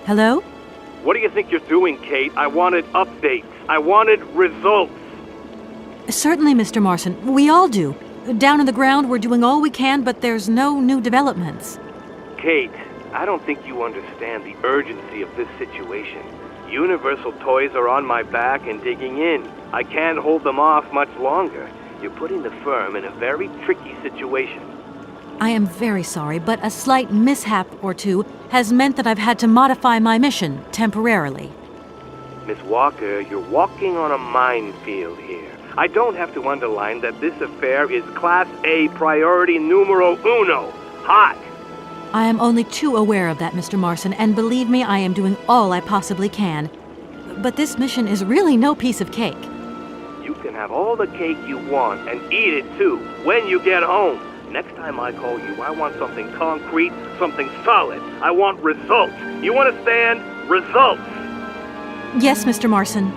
Hello? What do you think you're doing, Kate? I wanted updates. I wanted results. Certainly, Mr. Marson. We all do. Down on the ground, we're doing all we can, but there's no new developments. Kate, I don't think you understand the urgency of this situation. Universal Toys are on my back and digging in. I can't hold them off much longer. You're putting the firm in a very tricky situation. I am very sorry, but a slight mishap or two has meant that I've had to modify my mission temporarily. Miss Walker, you're walking on a minefield here. I don't have to underline that this affair is Class A priority numero uno. Hot! I am only too aware of that, Mr. Marson, and believe me, I am doing all I possibly can. But this mission is really no piece of cake. You can have all the cake you want and eat it too when you get home. Next time I call you, I want something concrete, something solid. I want results. You understand? Results! Yes, Mr. Marson.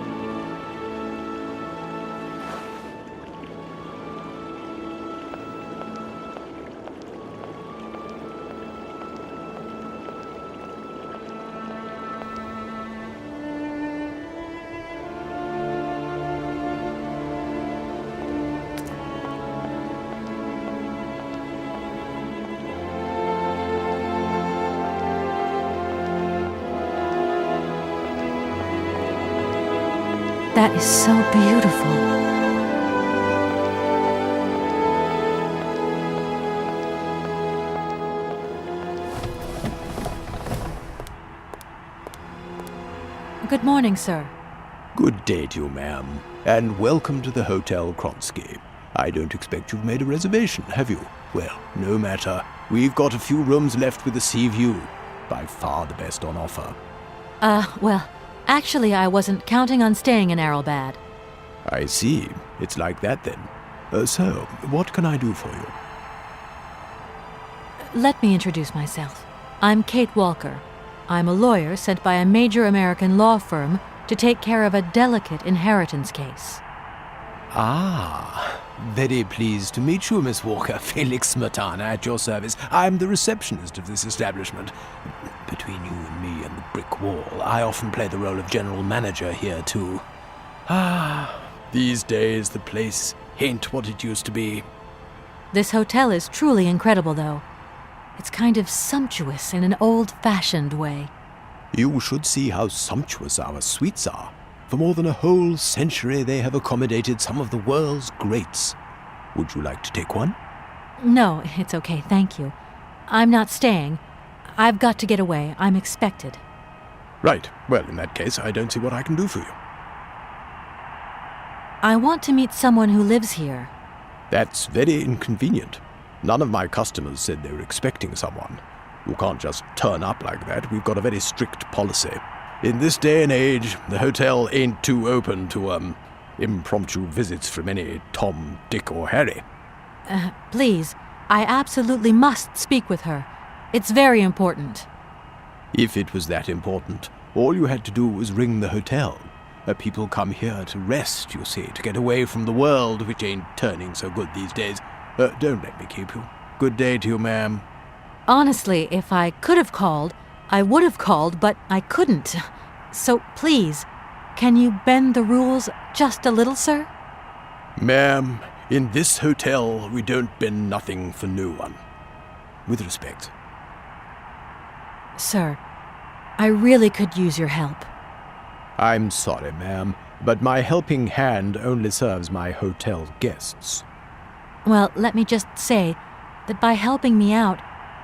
That is so beautiful. Good morning, sir. Good day to you, ma'am, and welcome to the Hotel Kronsky. I don't expect you've made a reservation, have you? Well, no matter. We've got a few rooms left with a sea view. By far the best on offer. Well, actually I wasn't counting on staying in Aralbad. I see. It's like that then. So, what can I do for you? Let me introduce myself. I'm Kate Walker. I'm a lawyer sent by a major American law firm to take care of a delicate inheritance case. Ah, very pleased to meet you, Miss Walker. Felix Smetana at your service. I'm the receptionist of this establishment. Between you and me and the brick wall, I often play the role of general manager here, too. These days the place ain't what it used to be. This hotel is truly incredible, though. It's kind of sumptuous in an old-fashioned way. You should see how sumptuous our suites are. For more than a whole century, they have accommodated some of the world's greats. Would you like to take one? No, it's okay, thank you. I'm not staying. I've got to get away. I'm expected. Right. Well, in that case, I don't see what I can do for you. I want to meet someone who lives here. That's very inconvenient. None of my customers said they were expecting someone. You can't just turn up like that. We've got a very strict policy. In this day and age, the hotel ain't too open to, impromptu visits from any Tom, Dick, or Harry. Please, I absolutely must speak with her. It's very important. If it was that important, all you had to do was ring the hotel. People come here to rest, you see, to get away from the world, which ain't turning so good these days. Don't let me keep you. Good day to you, ma'am. Honestly, if I could have called, I would have called, but I couldn't. So please, can you bend the rules just a little, sir? Ma'am, in this hotel, we don't bend nothing for no one. With respect. Sir, I really could use your help. I'm sorry, ma'am, but my helping hand only serves my hotel guests. Well, let me just say that by helping me out,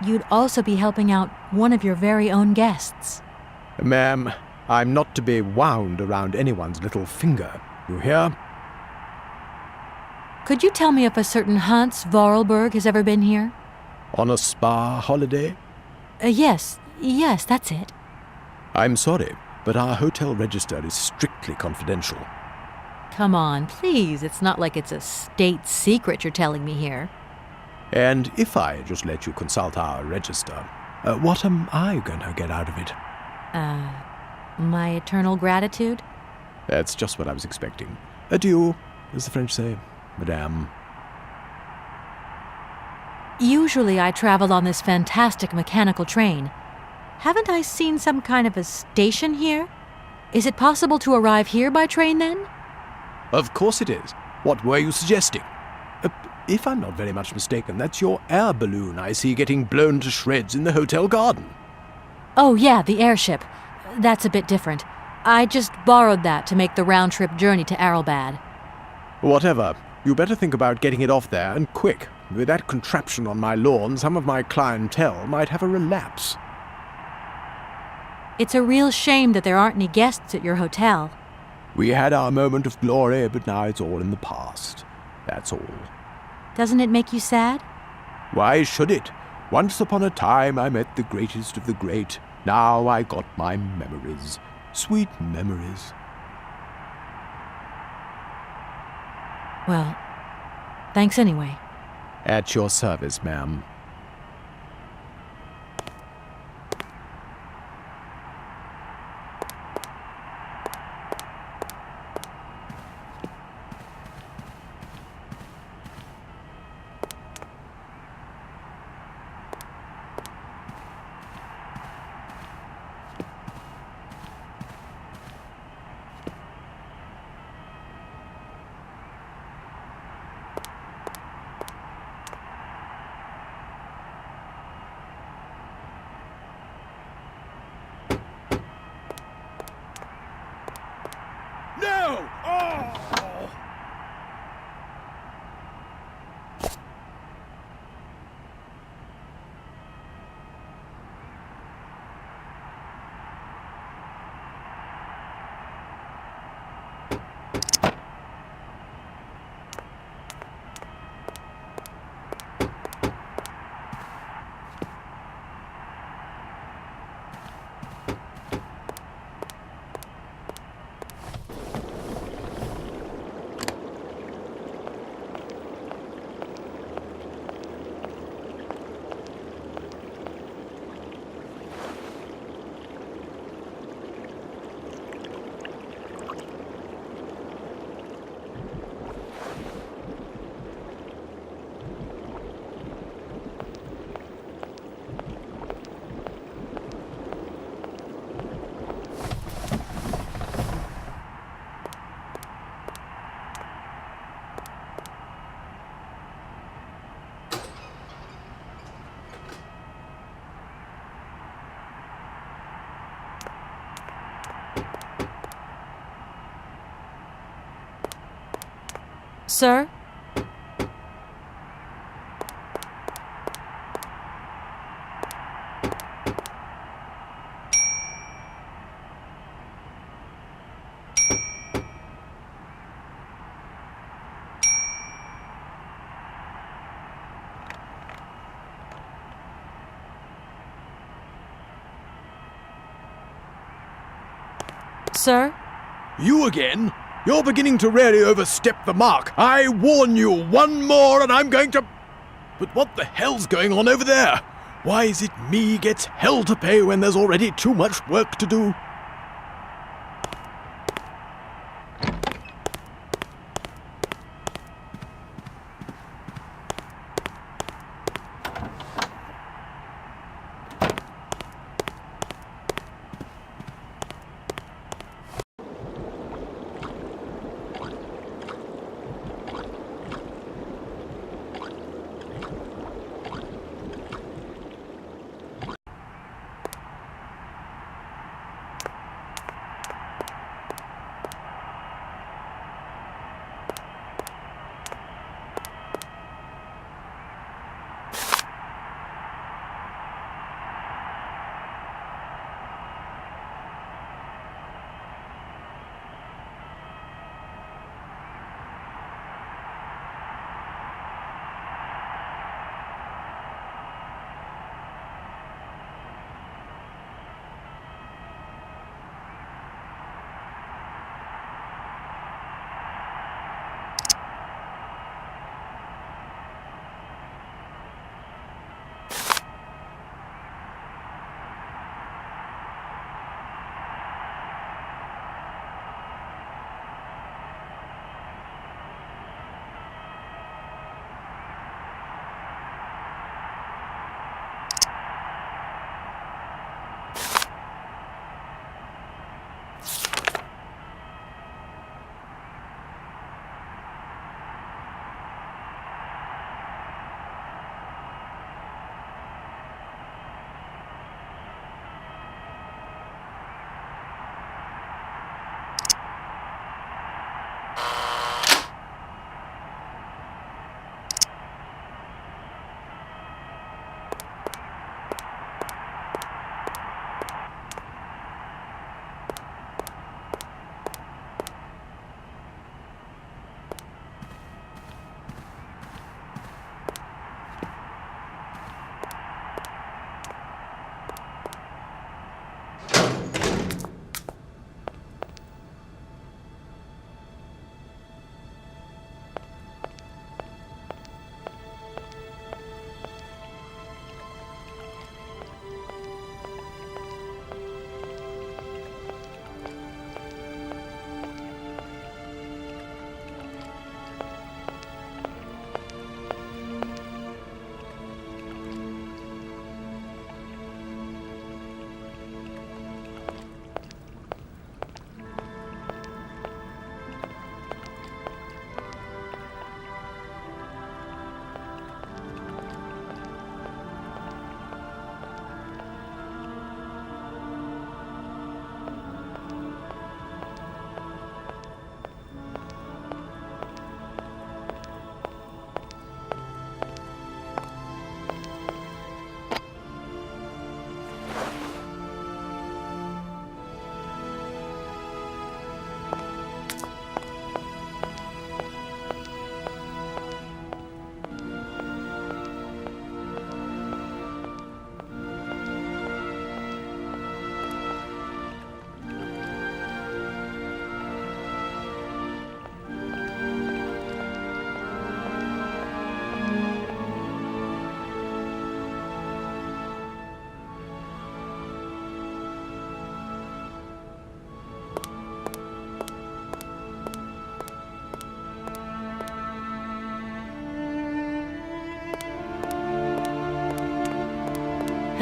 you'd also be helping out one of your very own guests. Ma'am, I'm not to be wound around anyone's little finger. You hear? Could you tell me if a certain Hans Vorarlberg has ever been here? On a spa holiday? Yes, that's it. I'm sorry, but our hotel register is strictly confidential. Come on, please. It's not like it's a state secret you're telling me here. And if I just let you consult our register, what am I going to get out of it? My eternal gratitude? That's just what I was expecting. Adieu, as the French say, madame. Usually I travel on this fantastic mechanical train, haven't I seen some kind of a station here? Is it possible to arrive here by train then? Of course it is. What were you suggesting? If I'm not very much mistaken, that's your air balloon I see getting blown to shreds in the hotel garden. Oh yeah, the airship. That's a bit different. I just borrowed that to make the round-trip journey to Aralbad. Whatever. You better think about getting it off there, and quick. With that contraption on my lawn, some of my clientele might have a relapse. It's a real shame that there aren't any guests at your hotel. We had our moment of glory, but now it's all in the past. That's all. Doesn't it make you sad? Why should it? Once upon a time I met the greatest of the great. Now I got my memories. Sweet memories. Well, thanks anyway. At your service, ma'am. No! Oh! Sir? Sir? You again? You're beginning to really overstep the mark. I warn you, one more and I'm going to... But what the hell's going on over there? Why is it me gets hell to pay when there's already too much work to do?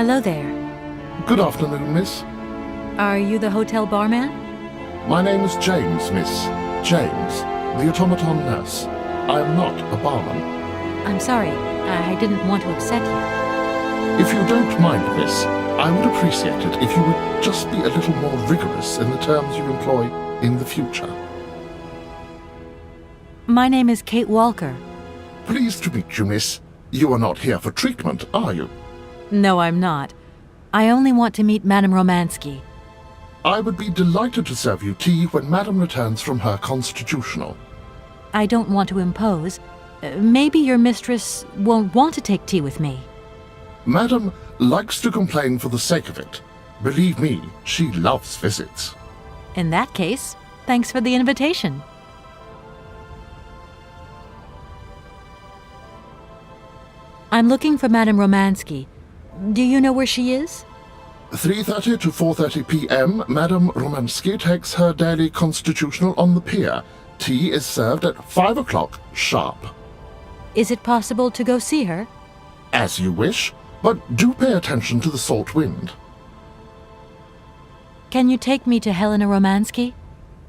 Hello there. Good afternoon, miss. Are you the hotel barman? My name is James, miss. James, the automaton nurse. I am not a barman. I'm sorry. I didn't want to upset you. If you don't mind, miss, I would appreciate it if you would just be a little more rigorous in the terms you employ in the future. My name is Kate Walker. Pleased to meet you, miss. You are not here for treatment, are you? No, I'm not. I only want to meet Madame Romansky. I would be delighted to serve you tea when Madame returns from her constitutional. I don't want to impose. Maybe your mistress won't want to take tea with me. Madame likes to complain for the sake of it. Believe me, she loves visits. In that case, thanks for the invitation. I'm looking for Madame Romansky. Do you know where she is? 3:30 to 4:30 p.m., Madame Romansky takes her daily constitutional on the pier. Tea is served at 5 o'clock sharp. Is it possible to go see her? As you wish, but do pay attention to the salt wind. Can you take me to Helena Romansky?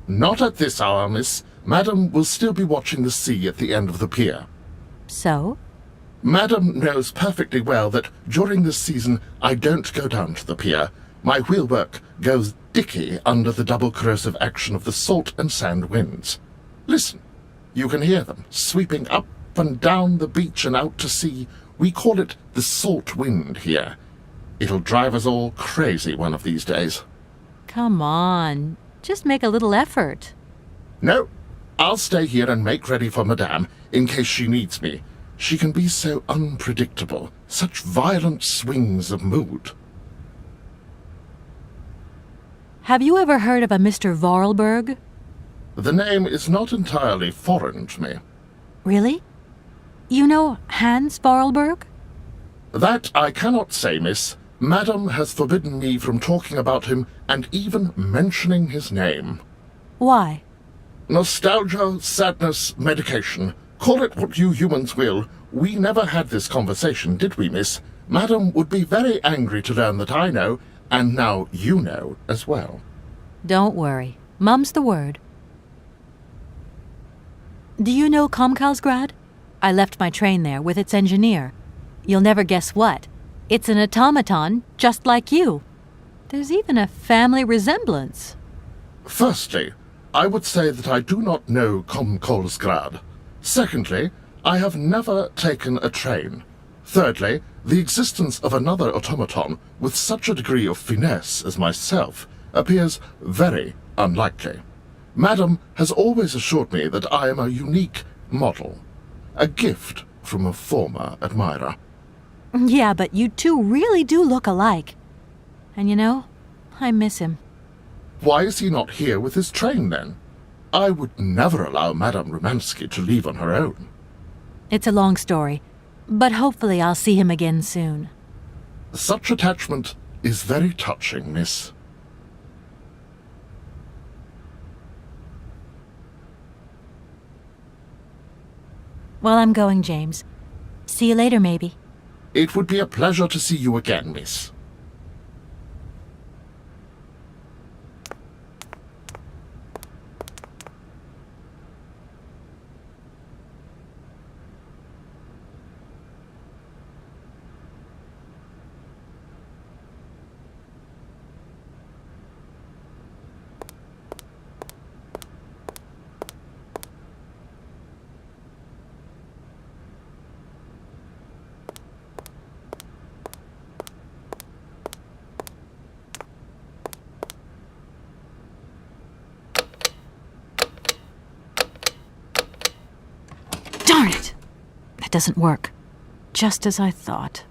Not at this hour, miss. Madame will still be watching the sea at the end of the pier. So? Madame knows perfectly well that during this season I don't go down to the pier. My wheelwork goes dicky under the double corrosive action of the salt and sand winds. Listen, you can hear them sweeping up and down the beach and out to sea. We call it the salt wind here. It'll drive us all crazy one of these days. Come on, just make a little effort. No, I'll stay here and make ready for Madame in case she needs me. She can be so unpredictable, such violent swings of mood. Have you ever heard of a Mr. Vorarlberg? The name is not entirely foreign to me. Really? You know Hans Vorarlberg? That I cannot say, miss. Madame has forbidden me from talking about him and even mentioning his name. Why? Nostalgia, sadness, medication. Call it what you humans will. We never had this conversation, did we, miss? Madame would be very angry to learn that I know, and now you know as well. Don't worry. Mum's the word. Do you know Komkalsgrad? I left my train there with its engineer. You'll never guess what. It's an automaton just like you. There's even a family resemblance. Firstly, I would say that I do not know Komkalsgrad. Secondly, I have never taken a train. Thirdly, the existence of another automaton with such a degree of finesse as myself appears very unlikely. Madame has always assured me that I am a unique model, a gift from a former admirer. Yeah, but you two really do look alike. And you know, I miss him. Why is he not here with his train, then? I would never allow Madame Romansky to leave on her own. It's a long story, but hopefully I'll see him again soon. Such attachment is very touching, miss. Well, I'm going, James. See you later, maybe. It would be a pleasure to see you again, miss. Darn it! That doesn't work. Just as I thought.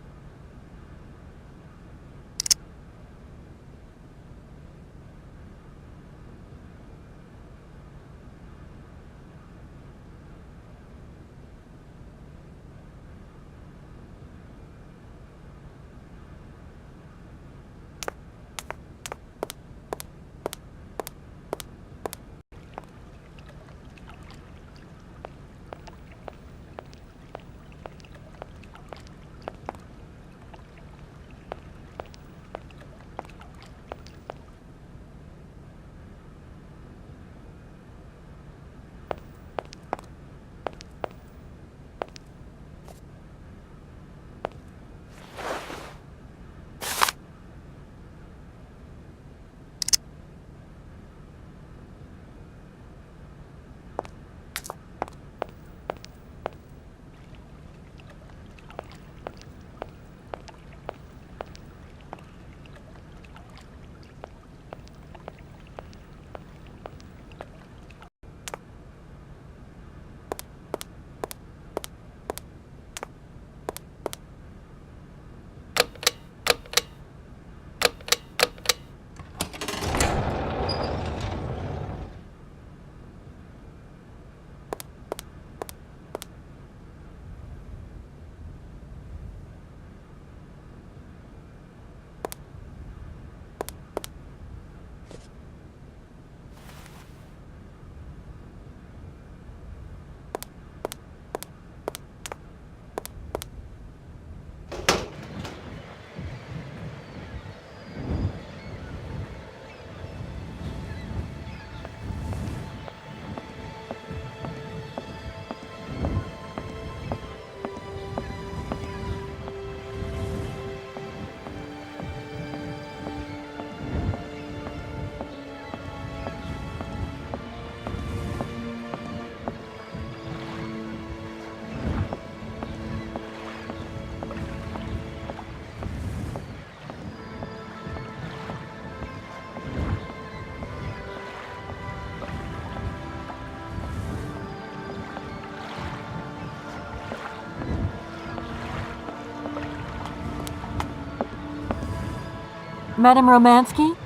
Madame Romansky?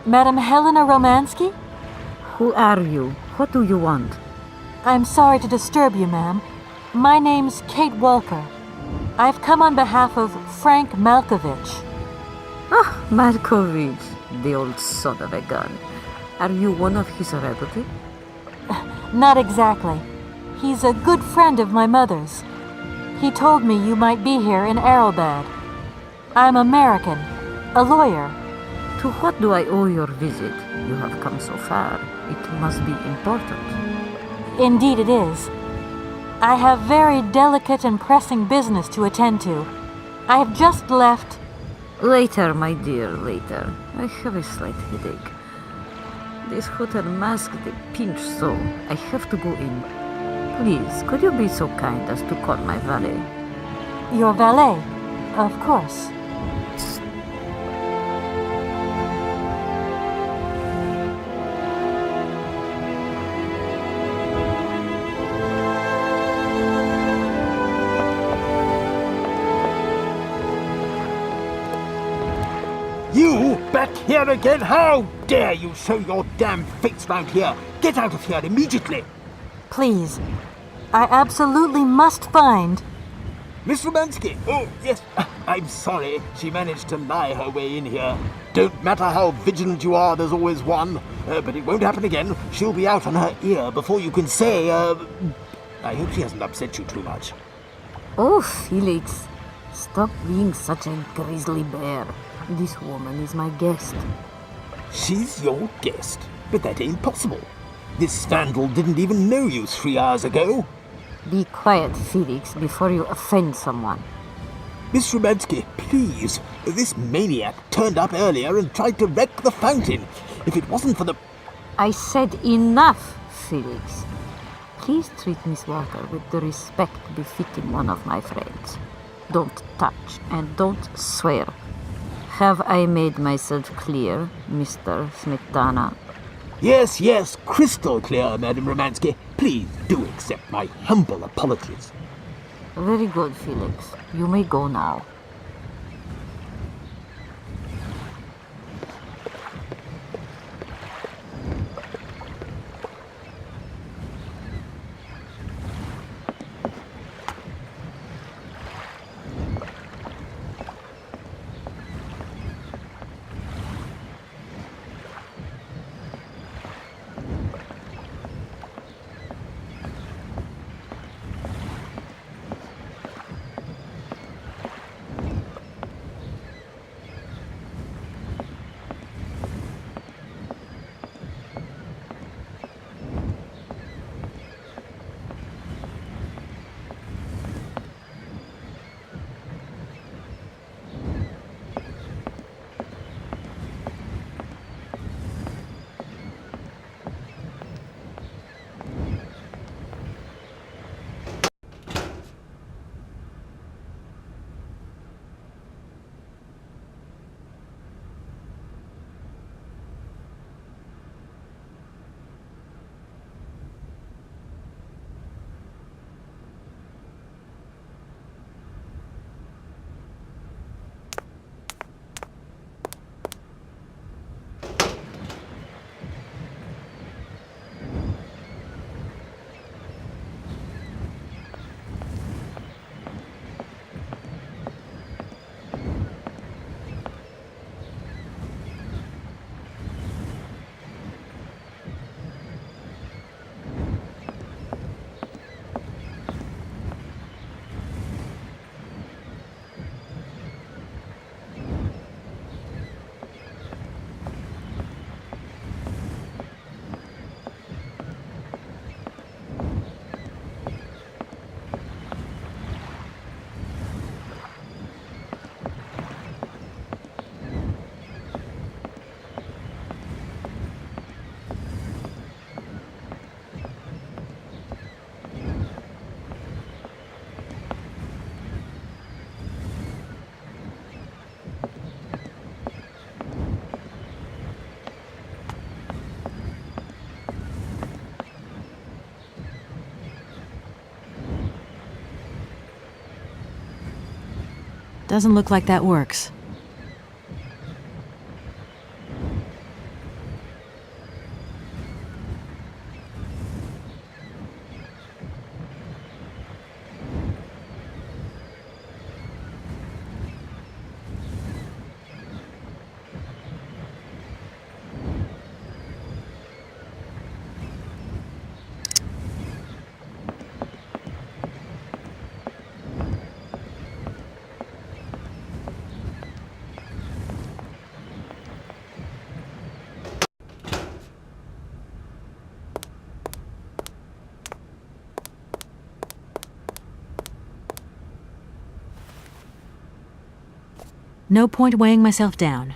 Madame Helena Romansky? Who are you? What do you want? I'm sorry to disturb you, ma'am. My name's Kate Walker. I've come on behalf of Frank Malkovich. Ah, Microïds, the old son of a gun. Are you one of his relative? Not exactly. He's a good friend of my mother's. He told me you might be here in Aralbad. I'm American, a lawyer. To what do I owe your visit? You have come so far. It must be important. Indeed it is. I have very delicate and pressing business to attend to. I have just left... Later, my dear, later. I have a slight headache. This hotel masked a pinch, so I have to go in. Please, could you be so kind as to call my valet? Your valet, of course. You back here again? How dare you show your damn face round here? Get out of here immediately! Please, I absolutely must find... Miss Romansky! Oh, yes, I'm sorry. She managed to lie her way in here. Don't matter how vigilant you are, there's always one. But it won't happen again. She'll be out on her ear before you can say, I hope she hasn't upset you too much. Oh, Felix, stop being such a grizzly bear. This woman is my guest. She's your guest? But that ain't possible. This vandal didn't even know you 3 hours ago. Be quiet, Felix, before you offend someone. Miss Romansky, please. This maniac turned up earlier and tried to wreck the fountain. If it wasn't for the... I said enough, Felix. Please treat Miss Walker with the respect befitting one of my friends. Don't touch and don't swear. Have I made myself clear, Mr. Smetana? Yes, crystal clear, Madame Romansky. Please do accept my humble apologies. Very good, Felix. You may go now. Doesn't look like that works. No point weighing myself down.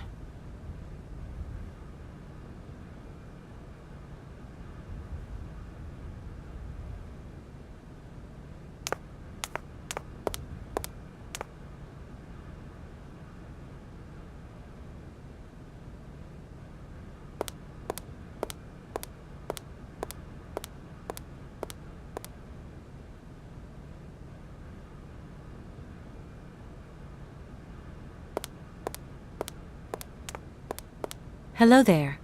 Hello there.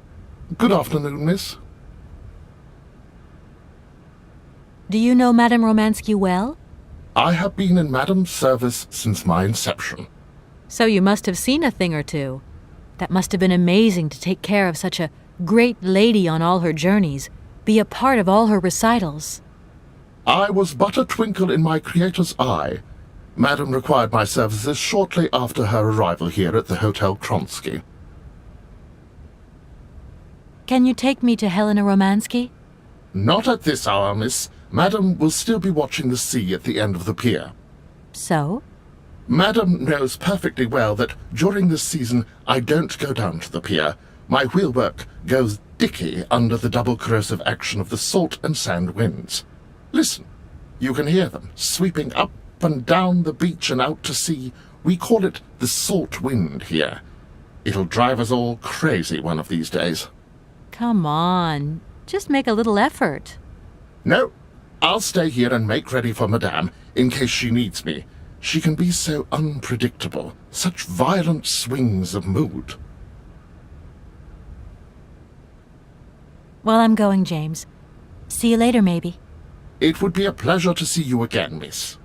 Good afternoon, miss. Do you know Madame Romansky well? I have been in Madame's service since my inception. So you must have seen a thing or two. That must have been amazing to take care of such a great lady on all her journeys, be a part of all her recitals. I was but a twinkle in my Creator's eye. Madame required my services shortly after her arrival here at the Hotel Kronsky. Can you take me to Helena Romansky? Not at this hour, miss. Madame will still be watching the sea at the end of the pier. So? Madame knows perfectly well that during this season I don't go down to the pier. My wheelwork goes dicky under the double corrosive action of the salt and sand winds. Listen, you can hear them sweeping up and down the beach and out to sea. We call it the salt wind here. It'll drive us all crazy one of these days. Come on, just make a little effort. No, I'll stay here and make ready for Madame in case she needs me. She can be so unpredictable, such violent swings of mood. Well, I'm going, James. See you later, maybe. It would be a pleasure to see you again, miss.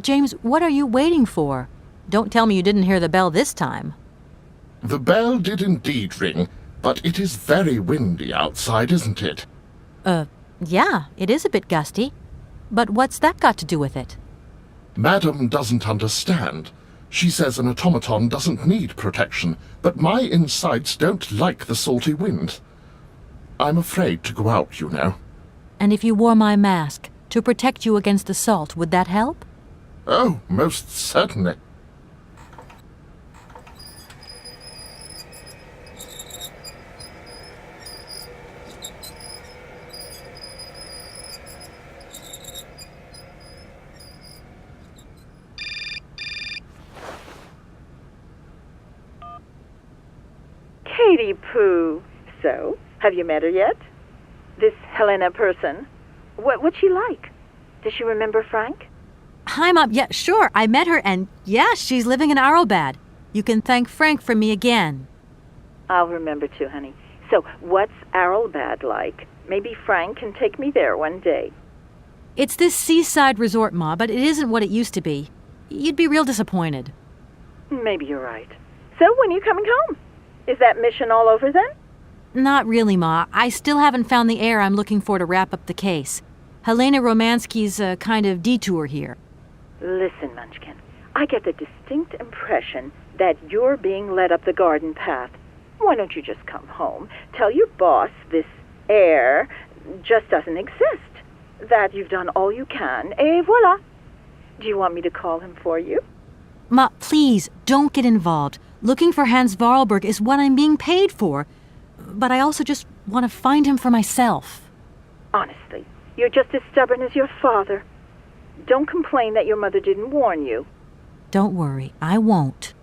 James, what are you waiting for? Don't tell me you didn't hear the bell this time. The bell did indeed ring, but it is very windy outside, isn't it? Yeah, it is a bit gusty. But what's that got to do with it? Madam doesn't understand. She says an automaton doesn't need protection, but my insides don't like the salty wind. I'm afraid to go out, you know. And if you wore my mask to protect you against the salt, would that help? Oh, most certainly. Katie Pooh. So, have you met her yet? This Helena person? What's she like? Does she remember Frank? Hi, Mom. Yeah, sure. I met her, and yeah, she's living in Aralbad. You can thank Frank for me again. I'll remember to, honey. So, what's Aralbad like? Maybe Frank can take me there one day. It's this seaside resort, Ma, but it isn't what it used to be. You'd be real disappointed. Maybe you're right. So, when are you coming home? Is that mission all over then? Not really, Ma. I still haven't found the heir I'm looking for to wrap up the case. Helena Romansky's a kind of detour here. Listen, Munchkin, I get the distinct impression that you're being led up the garden path. Why don't you just come home, tell your boss this heir just doesn't exist, that you've done all you can, et voila. Do you want me to call him for you? Ma, please, don't get involved. Looking for Hans Vorarlberg is what I'm being paid for. But I also just want to find him for myself. Honestly, you're just as stubborn as your father. Don't complain that your mother didn't warn you. Don't worry, I won't.